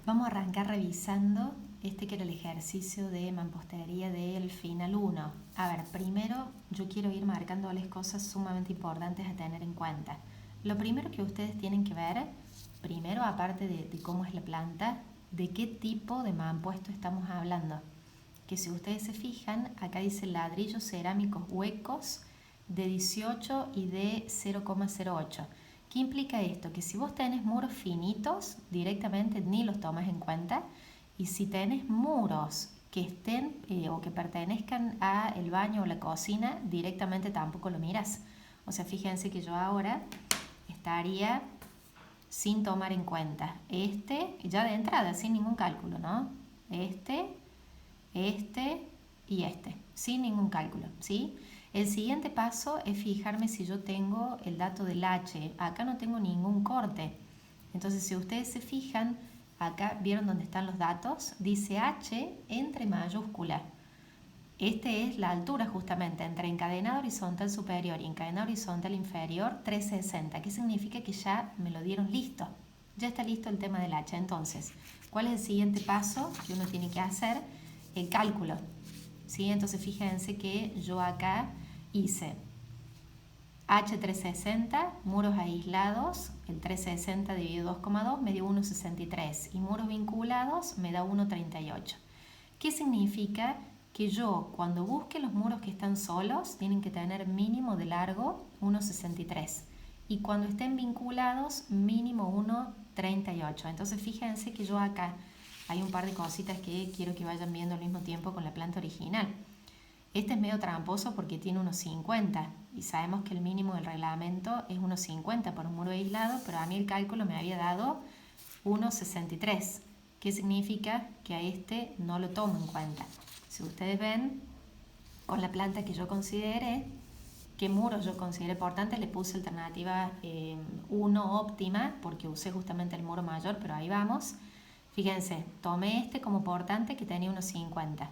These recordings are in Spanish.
Vamos a arrancar revisando este que era el ejercicio de mampostería del final 1. A ver, primero yo quiero ir marcándoles cosas sumamente importantes a tener en cuenta. Lo primero que ustedes tienen que ver, primero aparte de cómo es la planta, de qué tipo de mampuesto estamos hablando. Que si ustedes se fijan, acá dice ladrillos cerámicos huecos de 18 y de 0,08. ¿Qué implica esto? Que si vos tenés muros finitos, directamente ni los tomas en cuenta, y si tenés muros que estén o que pertenezcan a el baño o la cocina, directamente tampoco lo miras. O sea, fíjense que yo ahora estaría sin tomar en cuenta ya de entrada, sin ningún cálculo, ¿no? Este y sin ningún cálculo, ¿sí? El siguiente paso es fijarme si yo tengo el dato del H. Acá no tengo ningún corte. Entonces, si ustedes se fijan, acá vieron dónde están los datos, dice H entre mayúscula. Es la altura justamente entre encadenado horizontal superior y encadenado horizontal inferior, 360. ¿Qué significa? Que ya me lo dieron listo. Ya está listo el tema del H. Entonces, ¿cuál es el siguiente paso que uno tiene que hacer? El cálculo. ¿Sí? Entonces, fíjense que yo acá hice H360, muros aislados, el 360 dividido 2,2 me dio 1,63 y muros vinculados me da 1,38. ¿Qué significa? Que yo cuando busque los muros que están solos tienen que tener mínimo de largo 1,63 y cuando estén vinculados mínimo 1,38. Entonces fíjense que yo acá hay un par de cositas que quiero que vayan viendo al mismo tiempo con la planta original. Este es medio tramposo porque tiene 1,50 y sabemos que el mínimo del reglamento es 1,50 por un muro aislado, pero a mí el cálculo me había dado 1,63. ¿Qué significa? Que a este no lo tomo en cuenta. Si ustedes ven, con la planta que yo consideré, qué muros yo consideré importante, le puse alternativa 1 óptima, porque usé justamente el muro mayor, pero ahí vamos. Fíjense, tomé este como importante que tenía 1,50.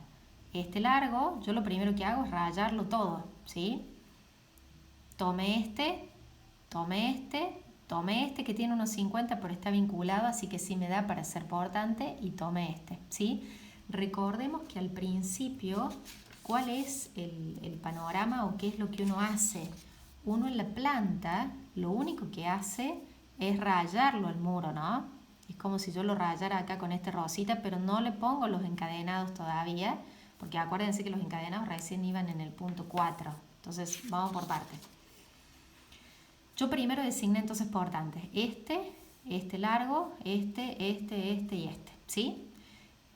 Este largo, yo lo primero que hago es rayarlo todo, ¿sí? Tomé este que tiene 1,50 pero está vinculado, así que sí me da para ser portante, y tomé este, ¿sí? Recordemos que al principio, ¿cuál es el panorama o qué es lo que uno hace? Uno en la planta, lo único que hace es rayarlo al muro, ¿no? Es como si yo lo rayara acá con este rosita, pero no le pongo los encadenados todavía, porque acuérdense que los encadenados recién iban en el punto 4. Entonces, vamos por partes. Yo primero designé entonces portantes. Este largo, este y este, ¿sí?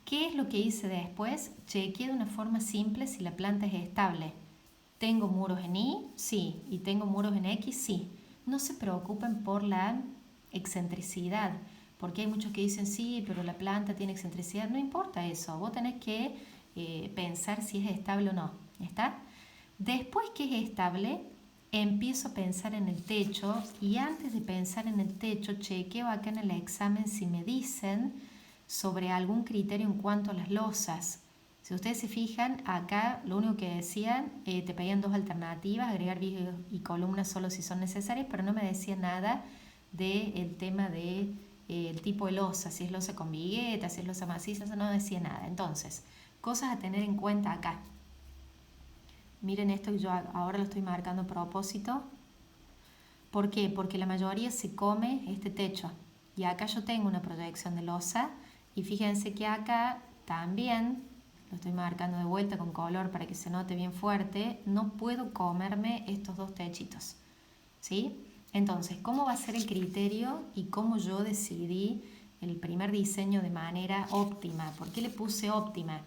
¿Qué es lo que hice después? Chequeé de una forma simple si la planta es estable. ¿Tengo muros en Y? Sí. ¿Y tengo muros en X? Sí. No se preocupen por la excentricidad, porque hay muchos que dicen, sí, pero la planta tiene excentricidad. No importa eso, vos tenés que pensar si es estable o no. ¿Está? Después que es estable, empiezo a pensar en el techo, y antes de pensar en el techo, chequeo acá en el examen si me dicen sobre algún criterio en cuanto a las losas. Si ustedes se fijan, acá lo único que decían, te pedían dos alternativas, agregar vigas y columnas solo si son necesarias, pero no me decía nada del tema de el tipo de losa, si es losa con vigueta, si es losa maciza, eso no decía nada. Entonces, cosas a tener en cuenta acá. Miren esto que yo ahora lo estoy marcando a propósito. ¿Por qué? Porque la mayoría se come este techo. Y acá yo tengo una proyección de losa. Y fíjense que acá también, lo estoy marcando de vuelta con color para que se note bien fuerte, no puedo comerme estos dos techitos. ¿Sí? Entonces, ¿cómo va a ser el criterio y cómo yo decidí el primer diseño de manera óptima? ¿Por qué le puse óptima?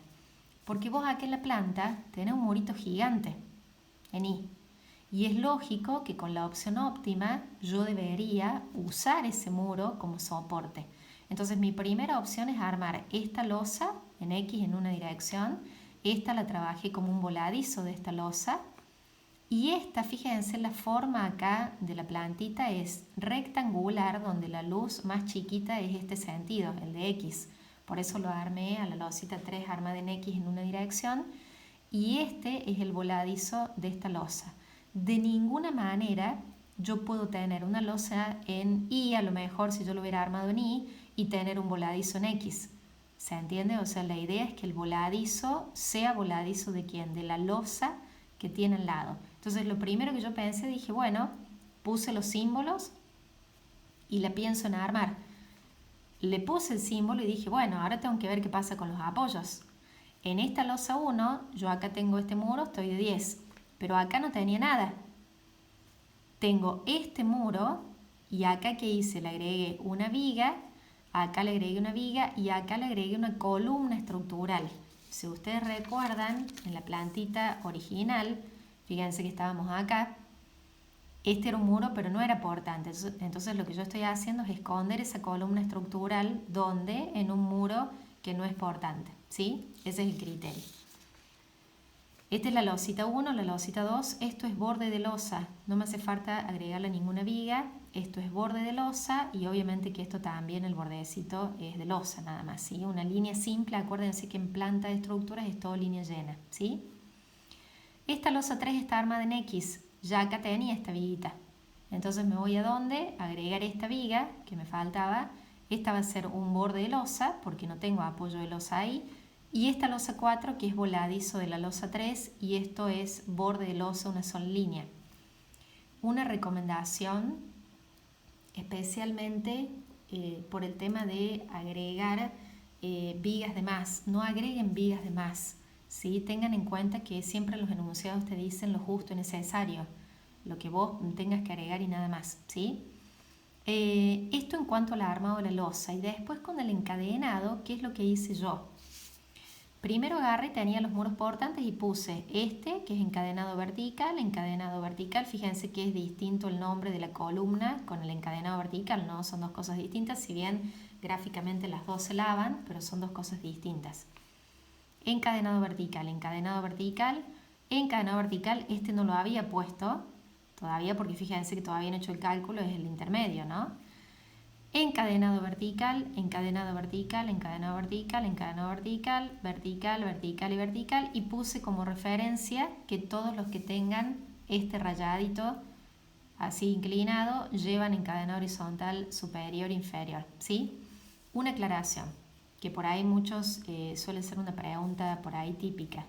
Porque vos acá en la planta tenés un murito gigante en Y. Y es lógico que con la opción óptima yo debería usar ese muro como soporte. Entonces mi primera opción es armar esta losa en X en una dirección. Esta la trabajé como un voladizo de esta losa. Y esta, fíjense, la forma acá de la plantita es rectangular, donde la luz más chiquita es este sentido, el de X. Por eso lo armé a la losita 3 armada en X en una dirección. Y este es el voladizo de esta losa. De ninguna manera yo puedo tener una losa en Y, a lo mejor si yo lo hubiera armado en Y y tener un voladizo en X. ¿Se entiende? O sea, la idea es que el voladizo sea voladizo ¿de quién? De la losa que tiene al lado. Entonces, lo primero que yo pensé, dije, bueno, puse los símbolos y la pienso en armar. Le puse el símbolo y dije, bueno, ahora tengo que ver qué pasa con los apoyos. En esta losa 1, yo acá tengo este muro, estoy de 10, pero acá no tenía nada. Tengo este muro y acá que hice, le agregué una viga, acá le agregué una viga y acá le agregué una columna estructural. Si ustedes recuerdan, en la plantita original, fíjense que estábamos acá, este era un muro pero no era portante. Entonces lo que yo estoy haciendo es esconder esa columna estructural donde en un muro que no es portante, ¿sí? Ese es el criterio. Esta es la losita 1, la losita 2, esto es borde de losa, no me hace falta agregarle ninguna viga, esto es borde de losa y obviamente que esto también el bordecito es de losa nada más, ¿sí? Una línea simple, acuérdense que en planta de estructuras es todo línea llena, ¿sí? Esta losa 3 está armada en X, ya acá tenía esta viguita, entonces me voy a donde, agregar esta viga que me faltaba, esta va a ser un borde de losa porque no tengo apoyo de losa ahí, y esta losa 4 que es voladizo de la losa 3 y esto es borde de losa, una sola línea. Una recomendación especialmente por el tema de agregar vigas de más, no agreguen vigas de más, ¿sí? Tengan en cuenta que siempre los enunciados te dicen lo justo y necesario, lo que vos tengas que agregar y nada más, ¿sí? Esto en cuanto al armado de la losa y después con el encadenado, ¿qué es lo que hice yo? Primero agarré y tenía los muros portantes y puse este, que es encadenado vertical, fíjense que es distinto el nombre de la columna con el encadenado vertical, ¿no? Son dos cosas distintas, si bien gráficamente las dos se lavan, pero son dos cosas distintas. Encadenado vertical, este no lo había puesto todavía porque fíjense que todavía no he hecho el cálculo, es el intermedio, ¿no? Encadenado vertical, encadenado vertical, encadenado vertical, encadenado vertical, vertical, vertical y vertical y puse como referencia que todos los que tengan este rayadito así inclinado llevan encadenado horizontal superior e inferior, ¿sí? Una aclaración, que por ahí muchos suele ser una pregunta por ahí típica.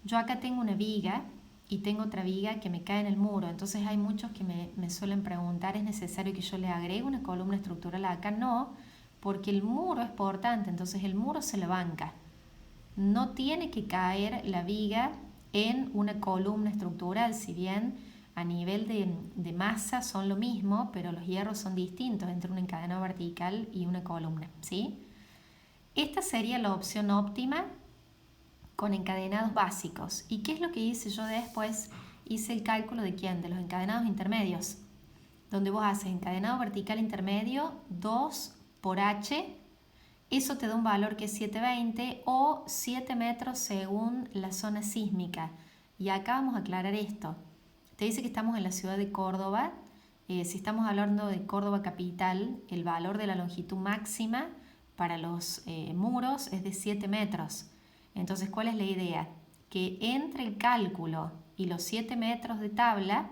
Yo acá tengo una viga y tengo otra viga que me cae en el muro, entonces hay muchos que me suelen preguntar, ¿es necesario que yo le agregue una columna estructural acá? No, porque el muro es portante, entonces el muro se le banca. No tiene que caer la viga en una columna estructural, si bien a nivel de masa son lo mismo, pero los hierros son distintos entre un encadenado vertical y una columna, ¿sí? Esta sería la opción óptima con encadenados básicos. ¿Y qué es lo que hice yo después? Hice el cálculo de quién, de los encadenados intermedios, donde vos haces encadenado vertical intermedio 2 por H, eso te da un valor que es 720 o 7 metros según la zona sísmica. Y acá vamos a aclarar esto. Te dice que estamos en la ciudad de Córdoba. Si estamos hablando de Córdoba capital, el valor de la longitud máxima para los muros es de 7 metros. Entonces, ¿cuál es la idea? Que entre el cálculo y los 7 metros de tabla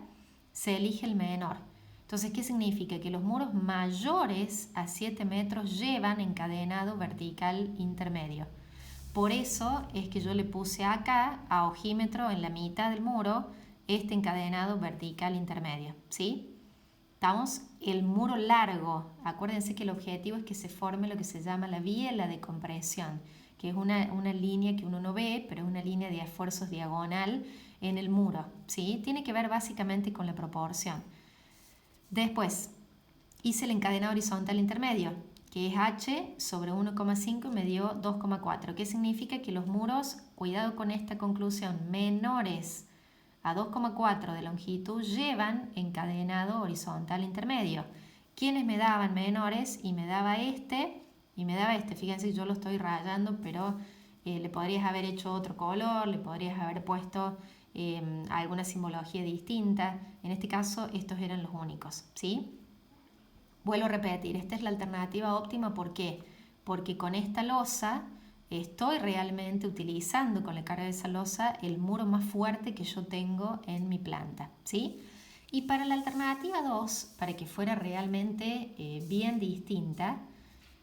se elige el menor. Entonces, ¿qué significa? Que los muros mayores a 7 metros llevan encadenado vertical intermedio. Por eso es que yo le puse acá, a ojímetro en la mitad del muro, este encadenado vertical intermedio, ¿sí? Estamos el muro largo. Acuérdense que el objetivo es que se forme lo que se llama la biela de compresión, que es una línea que uno no ve, pero es una línea de esfuerzos diagonal en el muro, ¿sí? Tiene que ver básicamente con la proporción. Después, hice el encadenado horizontal intermedio, que es H sobre 1,5 y me dio 2,4. ¿Qué significa? Que los muros, cuidado con esta conclusión, menores a 2,4 de longitud llevan encadenado horizontal intermedio. ¿Quiénes me daban menores? Y me daba este y me daba este. Fíjense, yo lo estoy rayando, pero le podrías haber hecho otro color, le podrías haber puesto alguna simbología distinta. En este caso, estos eran los únicos, ¿sí? Vuelvo a repetir, esta es la alternativa óptima. ¿Por qué? Porque con esta losa estoy realmente utilizando con la carga de esa losa el muro más fuerte que yo tengo en mi planta, ¿sí? Y para la alternativa 2, para que fuera realmente bien distinta,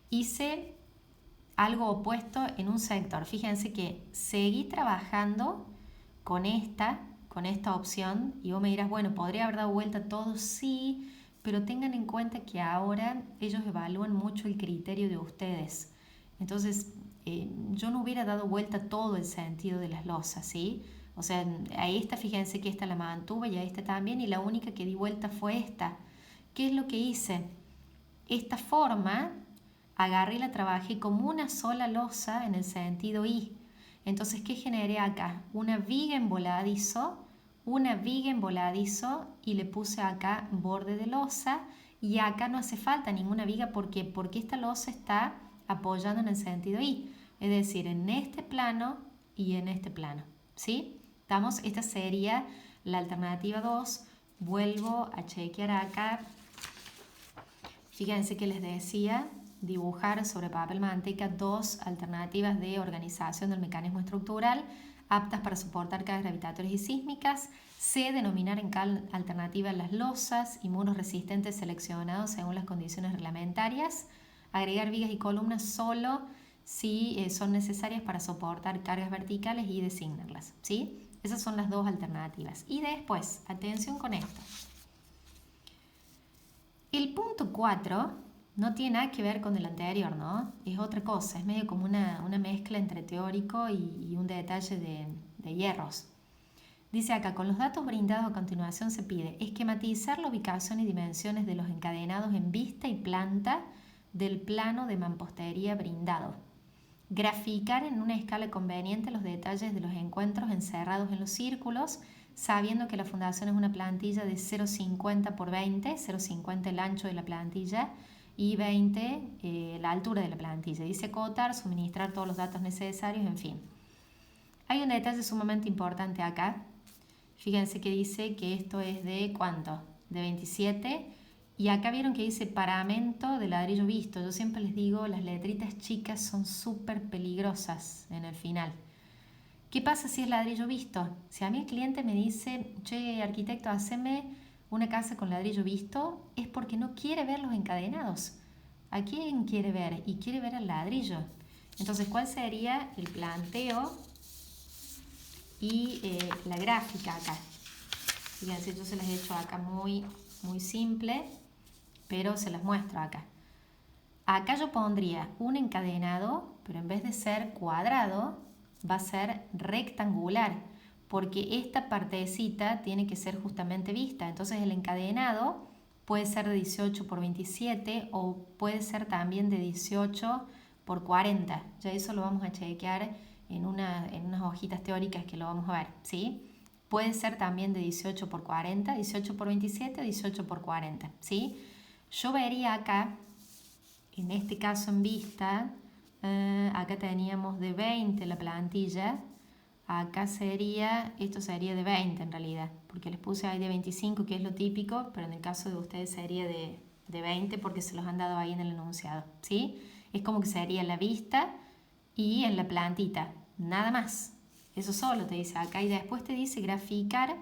hice algo opuesto en un sector. Fíjense que seguí trabajando con esta opción y vos me dirás, bueno, ¿podría haber dado vuelta todo? Sí, pero tengan en cuenta que ahora ellos evalúan mucho el criterio de ustedes. Entonces, yo no hubiera dado vuelta todo el sentido de las losas, ¿sí? O sea, a esta, fíjense que esta la mantuve y a esta también, y la única que di vuelta fue esta. ¿Qué es lo que hice? Esta forma, agarré y la trabajé como una sola losa en el sentido I. Entonces, ¿qué generé acá? Una viga en voladizo y le puse acá borde de losa, y acá no hace falta ninguna viga porque esta losa está apoyando en el sentido I, es decir, en este plano y en este plano, ¿sí? Esta sería la alternativa 2. Vuelvo a chequear acá. Fíjense que les decía dibujar sobre papel manteca 2 alternativas de organización del mecanismo estructural aptas para soportar cargas gravitatorias y sísmicas. C, denominar en cada alternativa las losas y muros resistentes seleccionados según las condiciones reglamentarias. Agregar vigas y columnas solo si son necesarias para soportar cargas verticales y designarlas, ¿sí? Esas son las 2 alternativas. Y después, atención con esto. El punto 4 no tiene nada que ver con el anterior, ¿no? Es otra cosa, es medio como una mezcla entre teórico y un detalle de hierros. Dice acá, con los datos brindados a continuación se pide esquematizar la ubicación y dimensiones de los encadenados en vista y planta del plano de mampostería brindado. Graficar en una escala conveniente los detalles de los encuentros encerrados en los círculos, sabiendo que la fundación es una plantilla de 0,50 por 20, 0,50 el ancho de la plantilla y 20 la altura de la plantilla. Dice acotar, suministrar todos los datos necesarios, en fin. Hay un detalle sumamente importante acá. Fíjense que dice que esto es de ¿cuánto? De 27. Y acá vieron que dice paramento de ladrillo visto. Yo siempre les digo, las letritas chicas son súper peligrosas en el final. ¿Qué pasa si es ladrillo visto? Si a mí el cliente me dice, che, arquitecto, haceme una casa con ladrillo visto, es porque no quiere ver los encadenados. ¿A quién quiere ver? Y quiere ver el ladrillo. Entonces, ¿cuál sería el planteo y la gráfica acá? Fíjense, yo se las he hecho acá muy simple, pero se las muestro acá. Acá yo pondría un encadenado, pero en vez de ser cuadrado, va a ser rectangular, porque esta partecita tiene que ser justamente vista. Entonces el encadenado puede ser de 18 por 27 o puede ser también de 18 por 40. Ya eso lo vamos a chequear en unas hojitas teóricas que lo vamos a ver, ¿sí? Puede ser también de 18 por 40, 18 por 27, 18 por 40, ¿sí? Yo vería acá, en este caso en vista, acá teníamos de 20 la plantilla, acá esto sería de 20 en realidad, porque les puse ahí de 25 que es lo típico, pero en el caso de ustedes sería de 20 porque se los han dado ahí en el enunciado, ¿sí? Es como que sería la vista y en la plantita, nada más. Eso solo te dice acá y después te dice graficar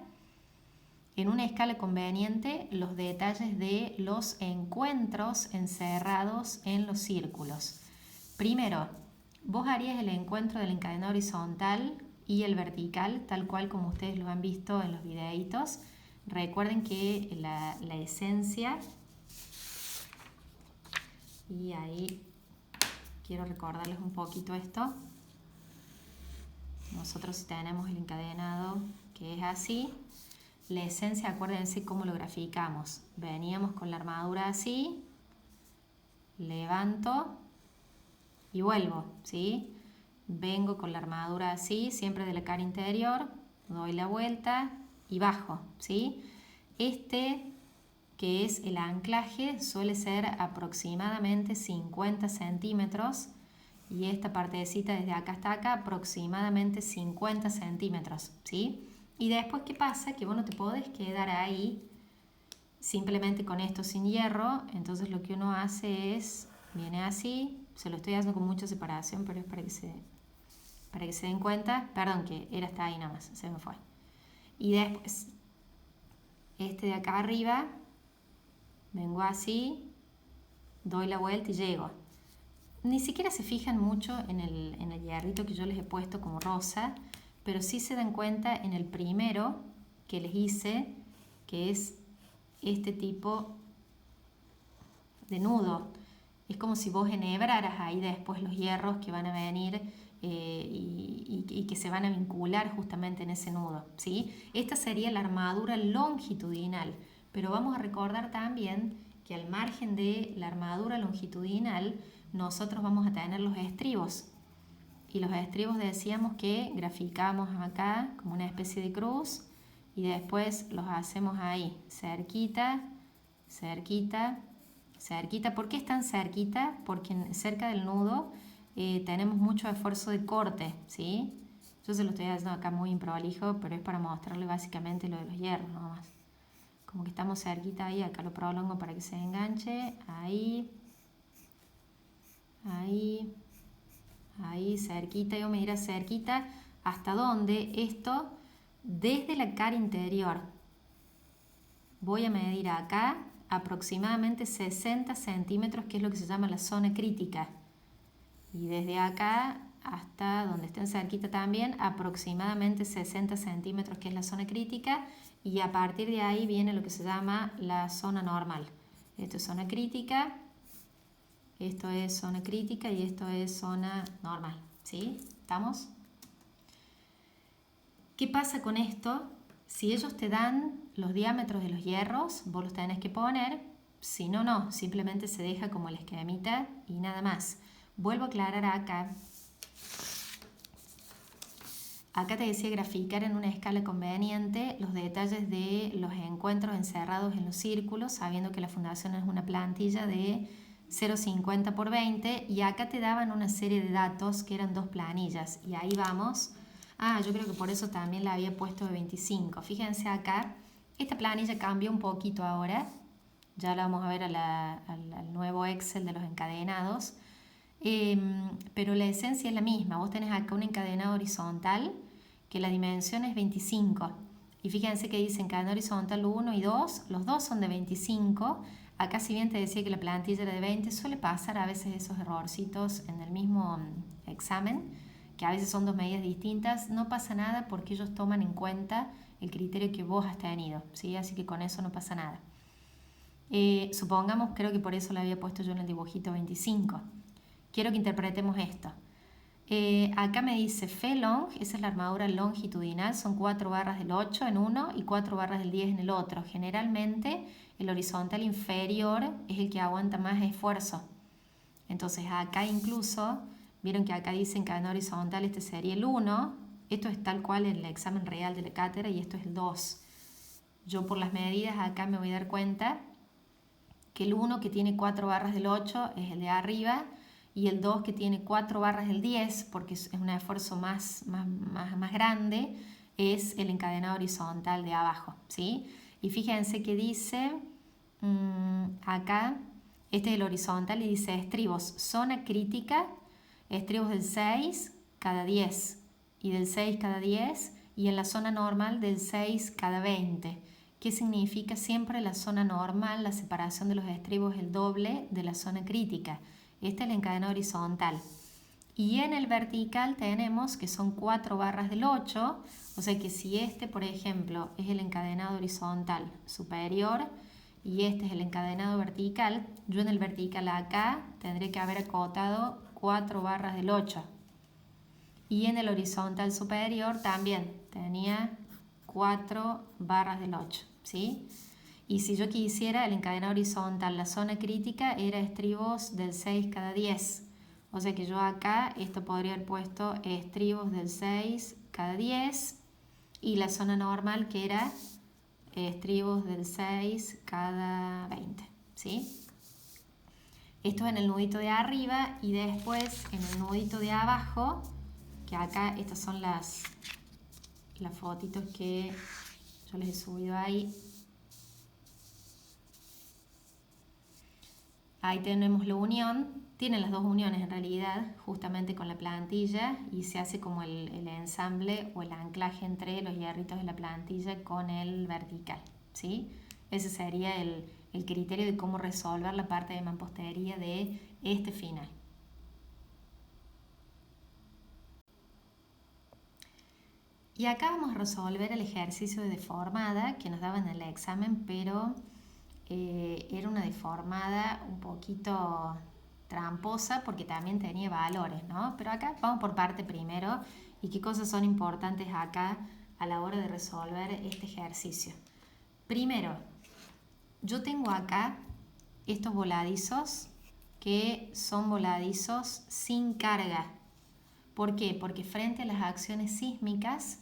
en una escala conveniente los detalles de los encuentros encerrados en los círculos. Primero, vos harías el encuentro del encadenado horizontal y el vertical, tal cual como ustedes lo han visto en los videitos. Recuerden que la esencia, y ahí quiero recordarles un poquito esto. Nosotros tenemos el encadenado que es así. La esencia, acuérdense cómo lo graficamos. Veníamos con la armadura así, levanto y vuelvo, ¿sí? Vengo con la armadura así, siempre de la cara interior, doy la vuelta y bajo, ¿sí? Este, que es el anclaje, suele ser aproximadamente 50 centímetros y esta partecita desde acá hasta acá aproximadamente 50 centímetros, ¿sí? Y después, ¿qué pasa? Que vos no te podés quedar ahí simplemente con esto sin hierro. Entonces lo que uno hace es, viene así, se lo estoy haciendo con mucha separación, pero es para que se den cuenta. Perdón, que era hasta ahí nada más, se me fue. Y después, este de acá arriba, vengo así, doy la vuelta y llego. ni siquiera se fijan mucho en el hierrito que yo les he puesto como rosa, pero sí se dan cuenta en el primero que les hice, que es este tipo de nudo. Es como si vos enhebraras ahí después los hierros que van a venir y que se van a vincular justamente en ese nudo, ¿sí? Esta sería la armadura longitudinal, pero vamos a recordar también que al margen de la armadura longitudinal nosotros vamos a tener los estribos, y los estribos decíamos que graficamos acá como una especie de cruz y después los hacemos ahí, cerquita, cerquita, cerquita. ¿Por qué es tan cerquita? Porque cerca del nudo tenemos mucho esfuerzo de corte, ¿sí? Yo se lo estoy haciendo acá muy improlijo, pero es para mostrarle básicamente lo de los hierros nomás. Como que estamos cerquita ahí, acá lo prolongo para que se enganche, ahí, ahí, ahí, cerquita, yo me dirá cerquita, hasta donde esto, desde la cara interior, voy a medir acá aproximadamente 60 centímetros, que es lo que se llama la zona crítica. Y desde acá hasta donde estén cerquita también, aproximadamente 60 centímetros, que es la zona crítica. Y a partir de ahí viene lo que se llama la zona normal. Esto es zona crítica, esto es zona crítica y esto es zona normal. ¿Sí? ¿Estamos? ¿Qué pasa con esto? Si ellos te dan los diámetros de los hierros, vos los tenés que poner. Si no, no. Simplemente se deja como el esquemita y nada más. Vuelvo a aclarar acá. Acá te decía graficar en una escala conveniente los detalles de los encuentros encerrados en los círculos, sabiendo que la fundación es una plantilla de 0,50 por 20, y acá te daban una serie de datos que eran 2 planillas, y ahí vamos. Yo creo que por eso también la había puesto de 25. Fíjense acá, esta planilla cambia un poquito ahora, ya la vamos a ver al nuevo Excel de los encadenados, pero la esencia es la misma. Vos tenés acá un encadenado horizontal que la dimensión es 25, y fíjense que dice encadenado horizontal 1 y 2, los dos son de 25. Acá, si bien te decía que la plantilla era de 20, suele pasar a veces esos errorcitos en el mismo examen, que a veces son 2 medidas distintas. No pasa nada porque ellos toman en cuenta el criterio que vos has tenido, ¿sí? Así que con eso no pasa nada. Supongamos, creo que por eso le había puesto yo en el dibujito 25. Quiero que interpretemos esto. Acá me dice F-long, esa es la armadura longitudinal, son 4 barras del 8 en uno y 4 barras del 10 en el otro. Generalmente el horizontal inferior es el que aguanta más esfuerzo. Entonces acá incluso, vieron que acá dice encadenado horizontal, este sería el 1. Esto es tal cual en el examen real de la cátedra, y esto es el 2. Yo por las medidas acá me voy a dar cuenta que el 1, que tiene 4 barras del 8, es el de arriba, y el 2, que tiene 4 barras del 10, porque es un esfuerzo más grande, es el encadenado horizontal de abajo, ¿sí? Y fíjense que dice acá, este es el horizontal, y dice estribos, zona crítica, estribos del 6 cada 10, y del 6 cada 10, y en la zona normal del 6 cada 20. ¿Qué significa? Siempre la zona normal, la separación de los estribos es el doble de la zona crítica. Este es el encadenado horizontal. Y en el vertical tenemos que son 4 barras del 8, o sea que si este, por ejemplo, es el encadenado horizontal superior y este es el encadenado vertical, yo en el vertical acá tendré que haber acotado 4 barras del 8. Y en el horizontal superior también tenía 4 barras del 8, ¿sí? Y si yo quisiera el encadenado horizontal, la zona crítica era estribos del 6 cada 10. O sea que yo acá, esto podría haber puesto estribos del 6 cada 10. Y la zona normal, que era estribos del 6 cada 20. ¿Sí? Esto es en el nudito de arriba, y después en el nudito de abajo, que acá estas son las fotitos que yo les he subido ahí. Ahí tenemos la unión, tienen las dos uniones en realidad, justamente con la plantilla, y se hace como el ensamble o el anclaje entre los hierritos de la plantilla con el vertical, ¿sí? Ese sería el criterio de cómo resolver la parte de mampostería de este final. Y acá vamos a resolver el ejercicio de deformada que nos daban en el examen, pero era una deformada un poquito tramposa porque también tenía valores, ¿no? Pero acá vamos por parte primero y qué cosas son importantes acá a la hora de resolver este ejercicio. Primero, yo tengo acá estos voladizos que son voladizos sin carga. ¿Por qué? Porque frente a las acciones sísmicas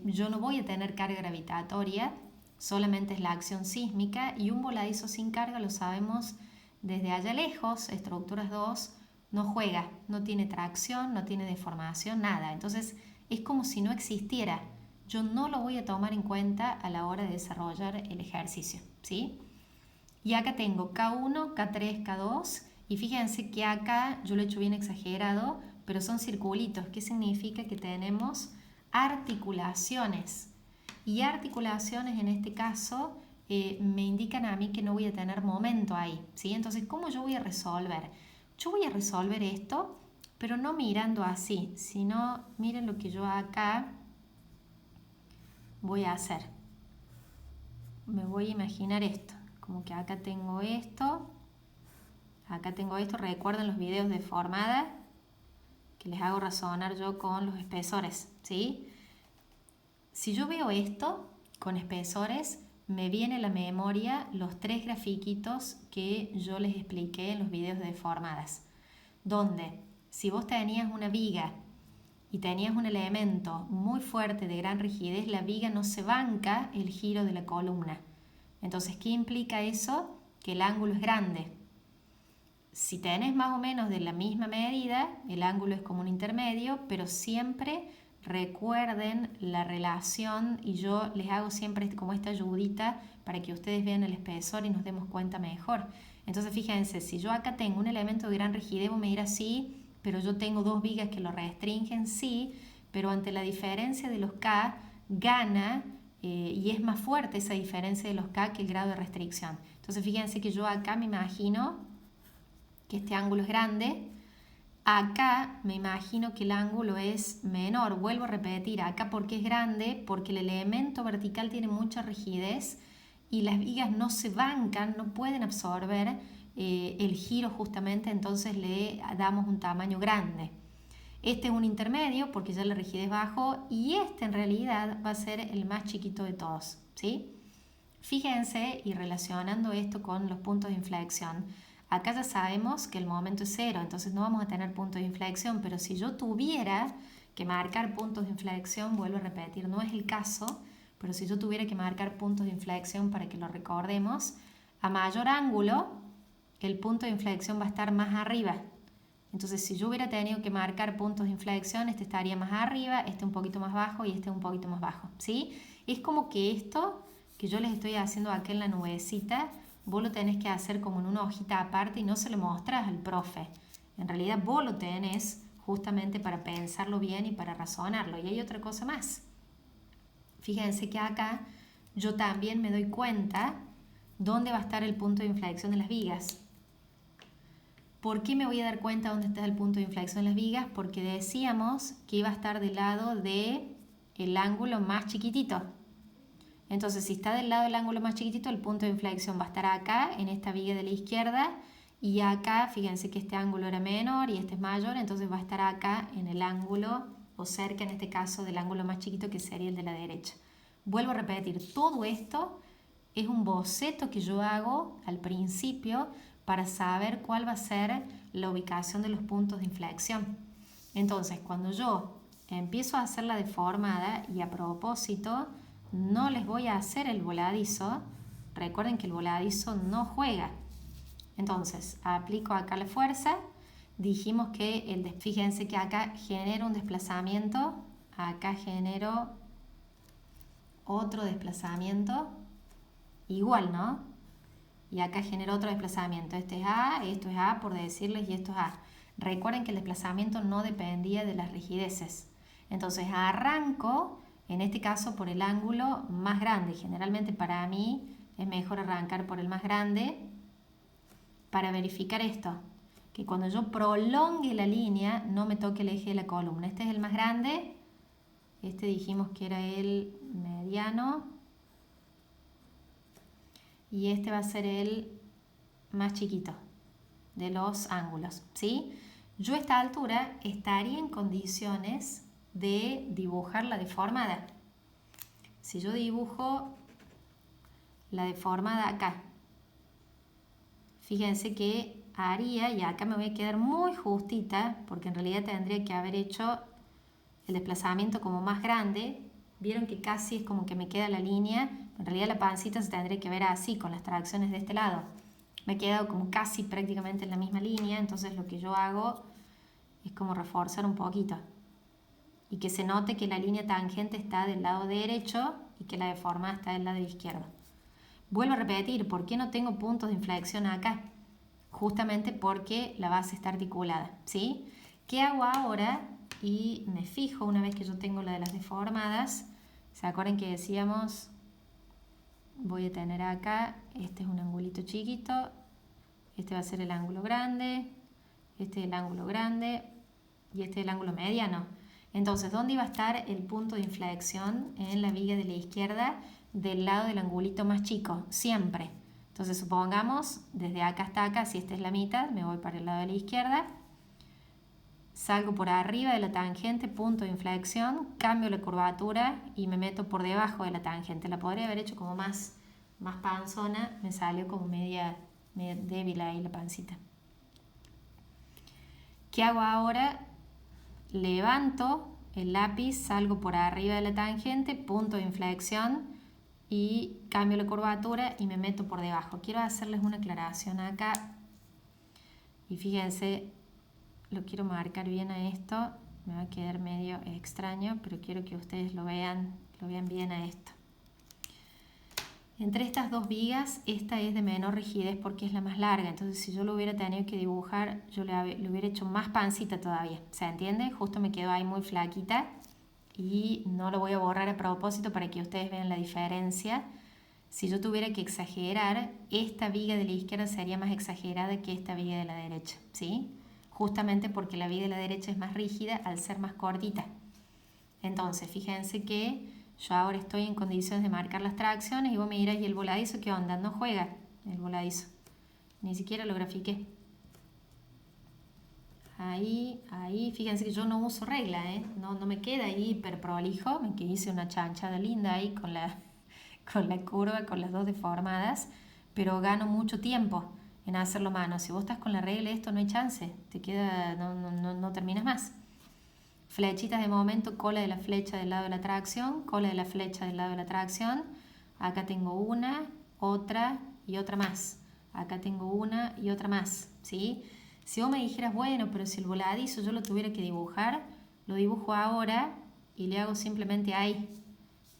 yo no voy a tener carga gravitatoria, solamente es la acción sísmica, y un voladizo sin carga, lo sabemos desde allá lejos, estructuras 2, no juega, no tiene tracción, no tiene deformación, nada. Entonces es como si no existiera. Yo no lo voy a tomar en cuenta a la hora de desarrollar el ejercicio, ¿sí? Y acá tengo K1, K3, K2, y fíjense que acá yo lo he hecho bien exagerado, pero son circulitos. ¿Qué significa? Que tenemos articulaciones. Y articulaciones en este caso me indican a mí que no voy a tener momento ahí, ¿sí? Entonces, ¿cómo yo voy a resolver? Yo voy a resolver esto, pero no mirando así, sino miren lo que yo acá voy a hacer. Me voy a imaginar esto, como que acá tengo esto, recuerden los videos de formada que les hago razonar yo con los espesores, ¿sí? Si yo veo esto con espesores, me viene a la memoria los 3 grafiquitos que yo les expliqué en los videos de deformadas, donde si vos tenías una viga y tenías un elemento muy fuerte de gran rigidez, la viga no se banca el giro de la columna. Entonces, ¿qué implica eso? Que el ángulo es grande. Si tenés más o menos de la misma medida, el ángulo es como un intermedio, pero siempre recuerden la relación, y yo les hago siempre como esta ayudita para que ustedes vean el espesor y nos demos cuenta mejor. Entonces fíjense, si yo acá tengo un elemento de gran rigidez, vos me dirás sí, pero yo tengo 2 vigas que lo restringen, sí, pero ante la diferencia de los K gana y es más fuerte esa diferencia de los K que el grado de restricción. Entonces fíjense que yo acá me imagino que este ángulo es grande. Acá me imagino que el ángulo es menor. Vuelvo a repetir, acá porque es grande, porque el elemento vertical tiene mucha rigidez y las vigas no se bancan, no pueden absorber el giro justamente, entonces le damos un tamaño grande. Este es un intermedio porque ya la rigidez bajó y este en realidad va a ser el más chiquito de todos, ¿sí? Fíjense, y relacionando esto con los puntos de inflexión, acá ya sabemos que el momento es 0, entonces no vamos a tener puntos de inflexión, pero si yo tuviera que marcar puntos de inflexión, vuelvo a repetir, no es el caso, pero si yo tuviera que marcar puntos de inflexión para que lo recordemos, a mayor ángulo, el punto de inflexión va a estar más arriba. Entonces, si yo hubiera tenido que marcar puntos de inflexión, este estaría más arriba, este un poquito más bajo y este un poquito más bajo, ¿sí? Es como que esto que yo les estoy haciendo acá en la nubecita, vos lo tenés que hacer como en una hojita aparte y no se lo mostrás al profe. En realidad vos lo tenés justamente para pensarlo bien y para razonarlo. Y hay otra cosa más. Fíjense que acá yo también me doy cuenta dónde va a estar el punto de inflexión de las vigas. ¿Por qué me voy a dar cuenta dónde está el punto de inflexión de las vigas? Porque decíamos que iba a estar del lado del ángulo más chiquitito. Entonces, si está del lado del ángulo más chiquitito, el punto de inflexión va a estar acá, en esta viga de la izquierda, y acá, fíjense que este ángulo era menor y este es mayor, entonces va a estar acá en el ángulo, o cerca en este caso del ángulo más chiquito que sería el de la derecha. Vuelvo a repetir, todo esto es un boceto que yo hago al principio para saber cuál va a ser la ubicación de los puntos de inflexión. Entonces, cuando yo empiezo a hacer la deformada, y a propósito, no les voy a hacer el voladizo, recuerden que el voladizo no juega. Entonces, aplico acá la fuerza, dijimos que fíjense que acá genero un desplazamiento, acá genero otro desplazamiento, igual, ¿no? Y acá genero otro desplazamiento, este es A, esto es A por decirles, y esto es A. Recuerden que el desplazamiento no dependía de las rigideces. Entonces arranco, en este caso por el ángulo más grande. Generalmente para mí es mejor arrancar por el más grande para verificar esto, que cuando yo prolongue la línea no me toque el eje de la columna. Este es el más grande, Este dijimos que era el mediano. Y este va a ser el más chiquito de los ángulos, ¿sí? Yo a esta altura estaría en condiciones de dibujar la deformada. Si yo dibujo la deformada acá, fíjense que haría, y acá me voy a quedar muy justita, porque en realidad tendría que haber hecho el desplazamiento como más grande. Vieron que casi es como que me queda la línea, en realidad la pancita se tendría que ver así, con las tracciones de este lado. Me he quedado como casi prácticamente en la misma línea, entonces lo que yo hago es como reforzar un poquito. Y que se note que la línea tangente está del lado derecho y que la deformada está del lado izquierdo. Vuelvo a repetir, ¿por qué no tengo puntos de inflexión acá? Justamente porque la base está articulada, ¿sí? ¿Qué hago ahora? Y me fijo una vez que yo tengo la de las deformadas. ¿Se acuerdan que decíamos? Voy a tener acá, este es un angulito chiquito, este va a ser el ángulo grande, este es el ángulo grande y este es el ángulo mediano. Entonces, ¿dónde iba a estar el punto de inflexión? En la viga de la izquierda, del lado del angulito más chico, siempre. Entonces, supongamos, desde acá hasta acá, si esta es la mitad, me voy para el lado de la izquierda, salgo por arriba de la tangente, punto de inflexión, cambio la curvatura y me meto por debajo de la tangente. La podría haber hecho como más panzona, me salió como media débil ahí la pancita. ¿Qué hago ahora? Levanto el lápiz, salgo por arriba de la tangente, punto de inflexión y cambio la curvatura y me meto por debajo. Quiero hacerles una aclaración acá y fíjense, lo quiero marcar bien a esto, me va a quedar medio extraño, pero quiero que ustedes lo vean bien a esto. Entre estas dos vigas, esta es de menor rigidez porque es la más larga, entonces si yo lo hubiera tenido que dibujar, yo le hubiera hecho más pancita todavía, ¿se entiende? Justo me quedó ahí muy flaquita y no lo voy a borrar a propósito para que ustedes vean la diferencia. Si yo tuviera que exagerar, esta viga de la izquierda sería más exagerada que esta viga de la derecha, ¿sí? Justamente porque la viga de la derecha es más rígida al ser más cortita. Entonces, fíjense que yo ahora estoy en condiciones de marcar las tracciones y vos me dirás, ¿y el voladizo qué onda? No juega el voladizo. Ni siquiera lo grafiqué. Ahí, fíjense que yo no uso regla, no me queda ahí hiper prolijo, que hice una chanchada linda ahí con la curva, con las dos deformadas, pero gano mucho tiempo en hacerlo mano. Si vos estás con la regla esto no hay chance, te queda, no terminas más. Flechitas de momento, cola de la flecha del lado de la tracción, cola de la flecha del lado de la tracción. Acá tengo una, otra y otra más. Acá tengo una y otra más, ¿sí? Si vos me dijeras, bueno, pero si el voladizo yo lo tuviera que dibujar, lo dibujo ahora y le hago simplemente ahí.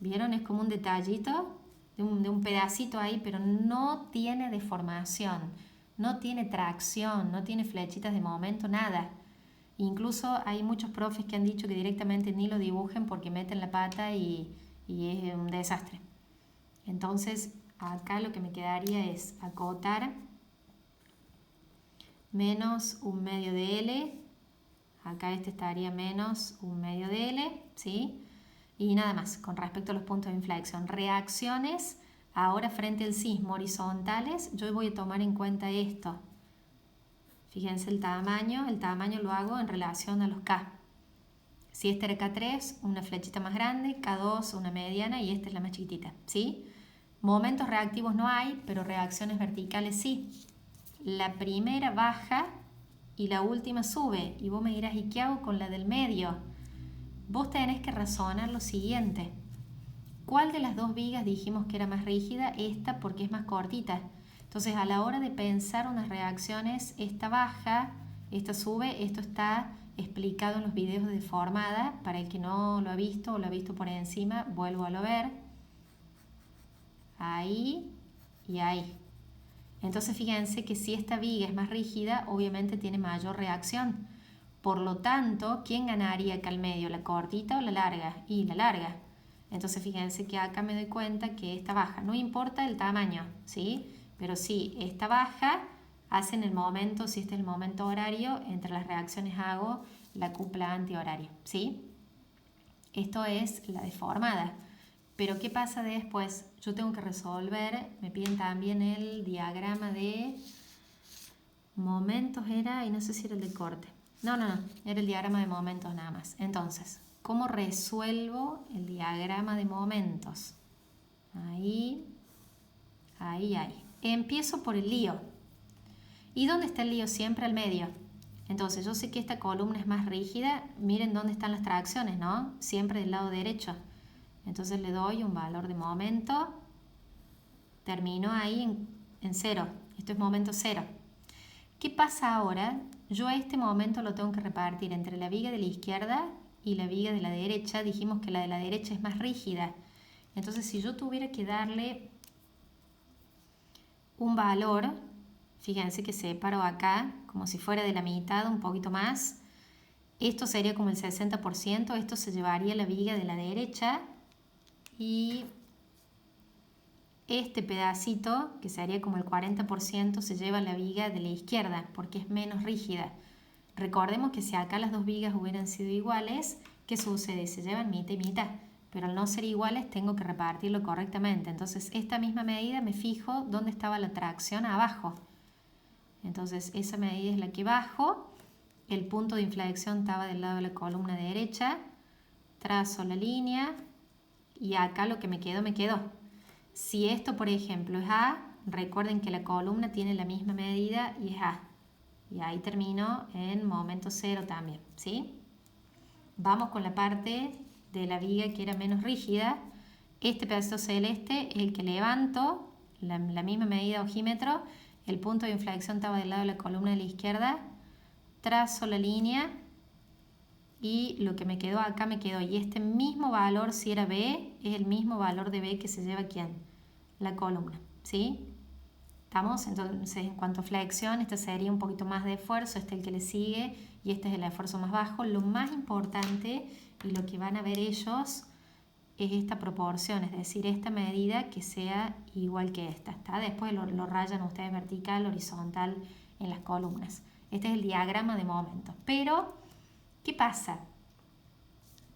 ¿Vieron? Es como un detallito de un pedacito ahí, pero no tiene deformación, no tiene tracción, no tiene flechitas de momento, nada. Incluso hay muchos profes que han dicho que directamente ni lo dibujen porque meten la pata y es un desastre. Entonces, acá lo que me quedaría es acotar menos un medio de L. Acá este estaría menos un medio de L, ¿sí? Y nada más, con respecto a los puntos de inflexión. Reacciones, ahora frente al sismo horizontales, yo voy a tomar en cuenta esto. Fíjense el tamaño lo hago en relación a los K. Si este era K3, una flechita más grande, K2 una mediana y esta es la más chiquitita, ¿sí? Momentos reactivos no hay, pero reacciones verticales sí. La primera baja y la última sube. Y vos me dirás, ¿y qué hago con la del medio? Vos tenés que razonar lo siguiente. ¿Cuál de las dos vigas dijimos que era más rígida? Esta, porque es más cortita. Entonces, a la hora de pensar unas reacciones, esta baja, esta sube, esto está explicado en los videos de deformada. Para el que no lo ha visto o lo ha visto por encima, vuelvo a lo ver. Ahí y ahí. Entonces, fíjense que si esta viga es más rígida, obviamente tiene mayor reacción. Por lo tanto, ¿quién ganaría acá al medio? ¿La cortita o la larga? Y la larga. Entonces, fíjense que acá me doy cuenta que esta baja. No importa el tamaño, ¿sí? Pero sí, esta baja hace en el momento, si este es el momento horario, entre las reacciones hago la cupla antihorario, ¿sí? Esto es la deformada. Pero ¿qué pasa después? Yo tengo que resolver, me piden también el diagrama de momentos y no sé si era el de corte. No, era el diagrama de momentos nada más. Entonces, ¿cómo resuelvo el diagrama de momentos? Ahí. Empiezo por el lío. ¿Y dónde está el lío? Siempre al medio. Entonces, yo sé que esta columna es más rígida. Miren dónde están las tracciones, ¿no? Siempre del lado derecho. Entonces le doy un valor de momento. Termino ahí en 0. Esto es momento 0. ¿Qué pasa ahora? Yo a este momento lo tengo que repartir entre la viga de la izquierda y la viga de la derecha. Dijimos que la de la derecha es más rígida. Entonces, si yo tuviera que darle un valor, fíjense que separo acá como si fuera de la mitad, un poquito más. Esto sería como el 60%. Esto se llevaría la viga de la derecha y este pedacito, que sería como el 40%, se lleva la viga de la izquierda porque es menos rígida. Recordemos que si acá las dos vigas hubieran sido iguales, ¿qué sucede? Se llevan mitad y mitad, pero al no ser iguales tengo que repartirlo correctamente. Entonces esta misma medida me fijo dónde estaba la tracción abajo. Entonces esa medida es la que bajo, el punto de inflexión estaba del lado de la columna derecha, trazo la línea y acá lo que me quedó. Si esto, por ejemplo, es A, recuerden que la columna tiene la misma medida y es A. Y ahí termino en momento 0 también, ¿sí? Vamos con la parte de la viga que era menos rígida. Este pedacito celeste es el que levanto, la misma medida ojímetro. El punto de inflexión estaba del lado de la columna de la izquierda. Trazo la línea y lo que me quedó acá me quedó. Y este mismo valor, si era B, es el mismo valor de B que se lleva aquí en la columna, ¿sí? ¿Estamos? Entonces, en cuanto a flexión, este sería un poquito más de esfuerzo, este es el que le sigue y este es el esfuerzo más bajo. Lo más importante y lo que van a ver ellos es esta proporción, es decir, esta medida que sea igual que esta, ¿está? Después lo rayan ustedes vertical, horizontal en las columnas. Este es el diagrama de momentos. Pero, ¿qué pasa?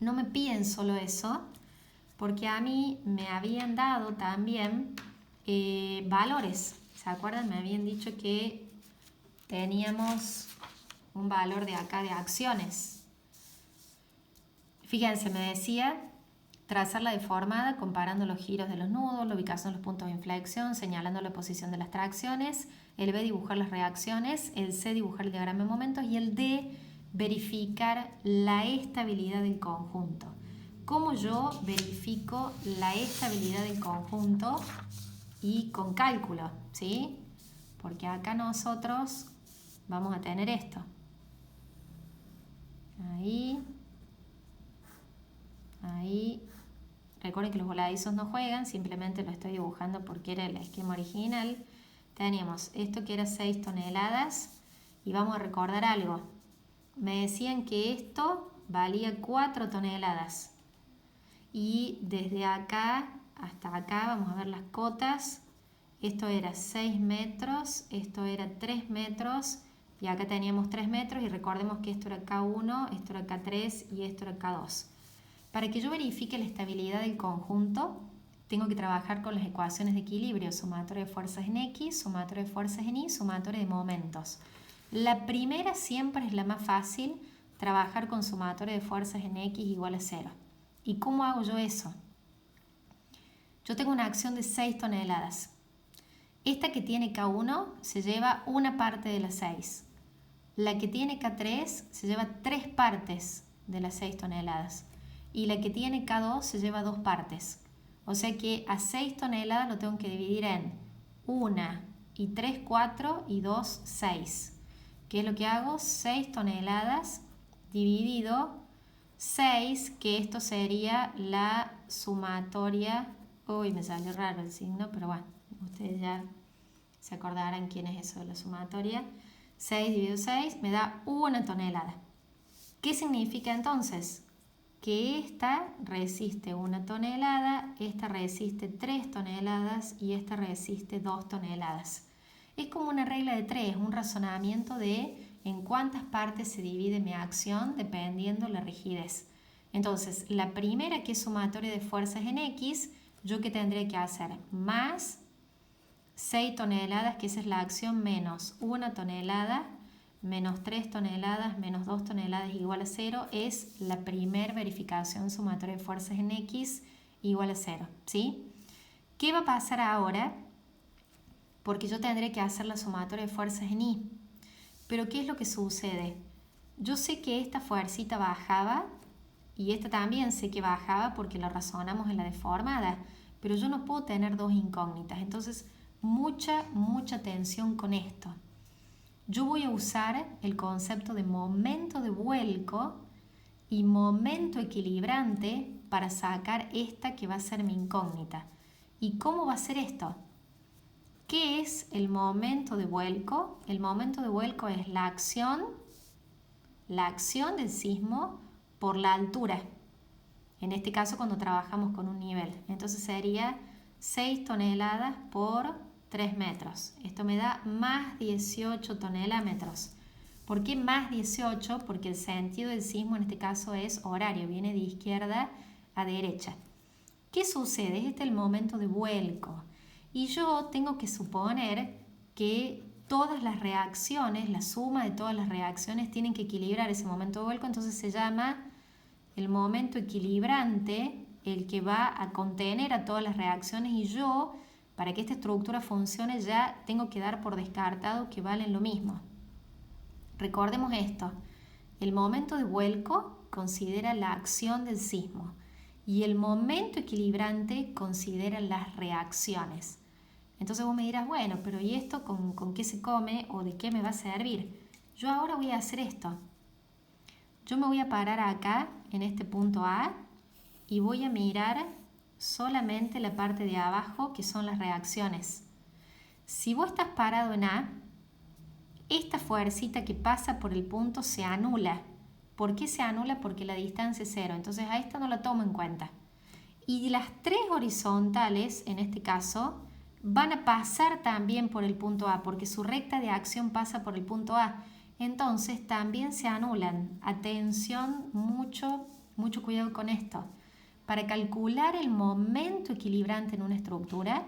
No me piden solo eso, porque a mí me habían dado también valores. ¿Se acuerdan? Me habían dicho que teníamos un valor de acá de acciones. Fíjense, me decía trazar la deformada comparando los giros de los nudos, la ubicación de los puntos de inflexión, señalando la posición de las tracciones, el B dibujar las reacciones, el C dibujar el diagrama de momentos y el D verificar la estabilidad del conjunto. ¿Cómo yo verifico la estabilidad del conjunto? Y con cálculo, ¿sí? Porque acá nosotros vamos a tener esto. Ahí. Recuerden que los voladizos no juegan, simplemente lo estoy dibujando porque era el esquema original. Teníamos esto que era 6 toneladas y vamos a recordar algo. Me decían que esto valía 4 toneladas. Y desde acá hasta acá, vamos a ver las cotas. Esto era 6 metros, esto era 3 metros y acá teníamos 3 metros y recordemos que esto era K1, esto era K3 y esto era K2. Para que yo verifique la estabilidad del conjunto, tengo que trabajar con las ecuaciones de equilibrio, sumatorio de fuerzas en X, sumatorio de fuerzas en Y, sumatorio de momentos. La primera siempre es la más fácil, trabajar con sumatorio de fuerzas en X igual a 0. ¿Y cómo hago yo eso? Yo tengo una acción de 6 toneladas. Esta que tiene K1 se lleva una parte de las 6. La que tiene K3 se lleva 3 partes de las 6 toneladas. Y la que tiene K2 se lleva 2 partes. O sea que a 6 toneladas lo tengo que dividir en 1 y 3, 4 y 2, 6. ¿Qué es lo que hago? 6 toneladas dividido 6, que esto sería la sumatoria. Uy, me salió raro el signo, pero bueno, ustedes ya se acordarán quién es eso de la sumatoria. 6 dividido 6 me da 1 tonelada. ¿Qué significa entonces? Que esta resiste 1 tonelada, esta resiste 3 toneladas y esta resiste 2 toneladas. Es como una regla de 3, un razonamiento de en cuántas partes se divide mi acción dependiendo la rigidez. Entonces, la primera, que es sumatoria de fuerzas en X, yo que tendría que hacer más 6 toneladas, que esa es la acción, menos 1 tonelada, menos 3 toneladas, menos 2 toneladas igual a 0, es la primer verificación sumatoria de fuerzas en X igual a 0, ¿sí? ¿Qué va a pasar ahora? Porque yo tendré que hacer la sumatoria de fuerzas en Y. Pero ¿qué es lo que sucede? Yo sé que esta fuercita bajaba y esta también sé que bajaba porque lo razonamos en la deformada, pero yo no puedo tener dos incógnitas. Entonces, mucha atención con esto. Yo voy a usar el concepto de momento de vuelco y momento equilibrante para sacar esta que va a ser mi incógnita. ¿Y cómo va a ser esto? ¿Qué es el momento de vuelco? El momento de vuelco es la acción del sismo por la altura. En este caso cuando trabajamos con un nivel. Entonces sería 6 toneladas por 3 metros. Esto me da más 18 tonelámetros. ¿Por qué más 18? Porque el sentido del sismo en este caso es horario, viene de izquierda a derecha. ¿Qué sucede? Este es el momento de vuelco. Y yo tengo que suponer que todas las reacciones, la suma de todas las reacciones tienen que equilibrar ese momento de vuelco, entonces se llama el momento equilibrante, el que va a contener a todas las reacciones, y yo, para que esta estructura funcione, ya tengo que dar por descartado que valen lo mismo. Recordemos esto, el momento de vuelco considera la acción del sismo y el momento equilibrante considera las reacciones. Entonces vos me dirás, bueno, pero ¿y esto con qué se come o de qué me va a servir? Yo ahora voy a hacer esto. Yo me voy a parar acá, en este punto A, y voy a mirar solamente la parte de abajo, que son las reacciones. Si vos estás parado en A, esta fuercita que pasa por el punto se anula. ¿Por qué se anula? Porque la distancia es 0. Entonces a esta no la tomo en cuenta. Y las 3 horizontales, en este caso, van a pasar también por el punto A, porque su recta de acción pasa por el punto A. Entonces también se anulan. Atención, mucho cuidado con esto. Para calcular el momento equilibrante en una estructura,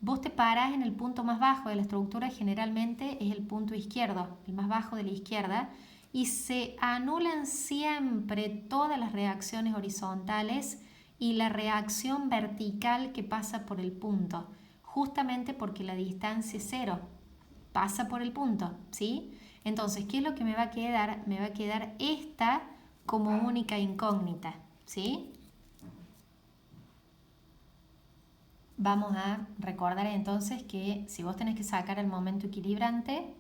vos te parás en el punto más bajo de la estructura, generalmente es el punto izquierdo, el más bajo de la izquierda, y se anulan siempre todas las reacciones horizontales y la reacción vertical que pasa por el punto, justamente porque la distancia es 0, pasa por el punto, ¿sí? Entonces, ¿qué es lo que me va a quedar? Me va a quedar esta como única incógnita, ¿sí? Vamos a recordar entonces que si vos tenés que sacar el momento equilibrante,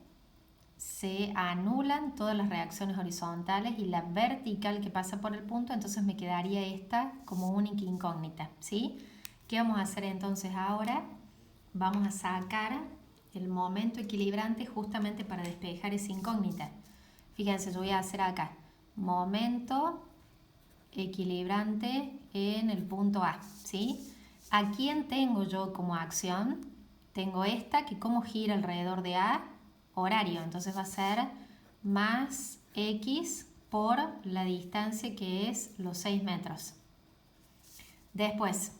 se anulan todas las reacciones horizontales y la vertical que pasa por el punto, entonces me quedaría esta como única incógnita, ¿sí? ¿Qué vamos a hacer entonces ahora? Vamos a sacar el momento equilibrante justamente para despejar esa incógnita. Fíjense, yo voy a hacer acá momento equilibrante en el punto A, ¿sí? ¿A quién tengo yo como acción? Tengo esta que como gira alrededor de A, horario, entonces va a ser más X por la distancia que es los 6 metros. Después,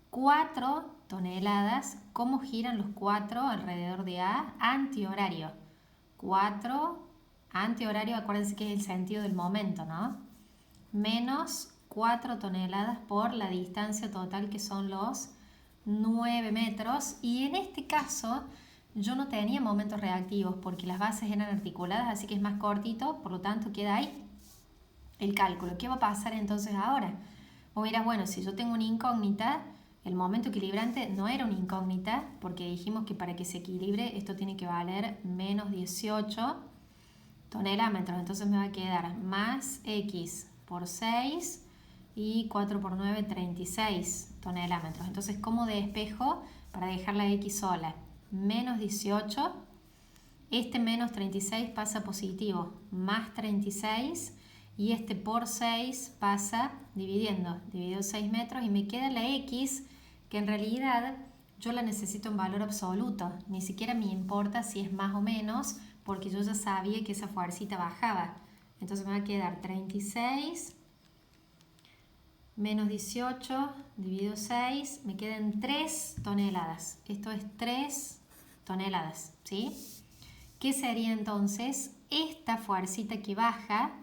4 toneladas, ¿cómo giran los 4 alrededor de A? Antihorario. 4 antihorario, acuérdense que es el sentido del momento, ¿no? Menos 4 toneladas por la distancia total que son los 9 metros, y en este caso yo no tenía momentos reactivos porque las bases eran articuladas, así que es más cortito, por lo tanto queda ahí el cálculo. ¿Qué va a pasar entonces ahora? O dirás, bueno, si yo tengo una incógnita, el momento equilibrante no era una incógnita porque dijimos que para que se equilibre esto tiene que valer menos 18 tonelámetros, entonces me va a quedar más X por 6 y 4 por 9, 36 tonelámetros. Entonces, ¿cómo despejo para dejar la X sola? Menos 18, este menos 36 pasa positivo, más 36, y este por 6 pasa dividido 6 metros, y me queda la X, que en realidad yo la necesito en valor absoluto, ni siquiera me importa si es más o menos, porque yo ya sabía que esa fuercita bajaba. Entonces me va a quedar 36 Menos 18 dividido 6, me quedan 3 toneladas. Esto es 3 toneladas, ¿sí? ¿Qué sería entonces esta fuercita que baja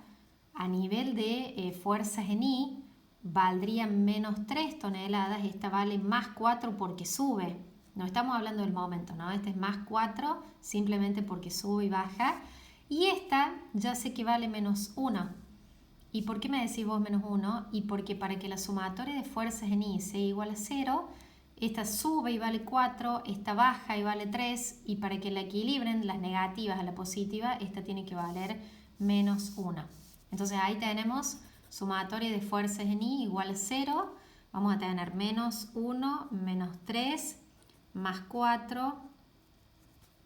a nivel de fuerzas en I? Valdría menos 3 toneladas, esta vale más 4 porque sube. No estamos hablando del momento, ¿no? Este es más 4 simplemente porque sube y baja. Y esta ya sé que vale menos 1. ¿Y por qué me decís vos menos 1? Y porque para que la sumatoria de fuerzas en I sea igual a 0, esta sube y vale 4, esta baja y vale 3, y para que la equilibren las negativas a la positiva, esta tiene que valer menos 1. Entonces ahí tenemos sumatoria de fuerzas en I igual a 0, vamos a tener menos 1, menos 3, más 4,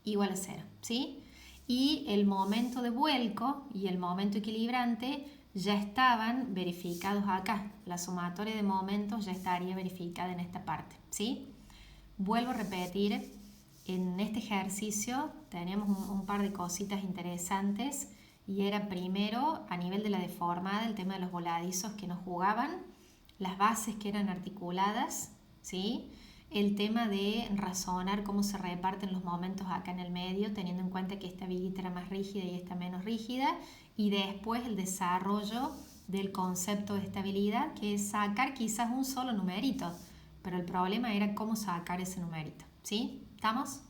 igual a 0, ¿sí? Y el momento de vuelco y el momento equilibrante ya estaban verificados acá. La sumatoria de momentos ya estaría verificada en esta parte, ¿sí? Vuelvo a repetir, en este ejercicio teníamos un par de cositas interesantes y era primero a nivel de la deformada, el tema de los voladizos que nos jugaban, las bases que eran articuladas, ¿sí? El tema de razonar cómo se reparten los momentos acá en el medio, teniendo en cuenta que esta viguita era más rígida y esta menos rígida, y después el desarrollo del concepto de estabilidad, que es sacar quizás un solo numerito, pero el problema era cómo sacar ese numerito, ¿sí? ¿Estamos?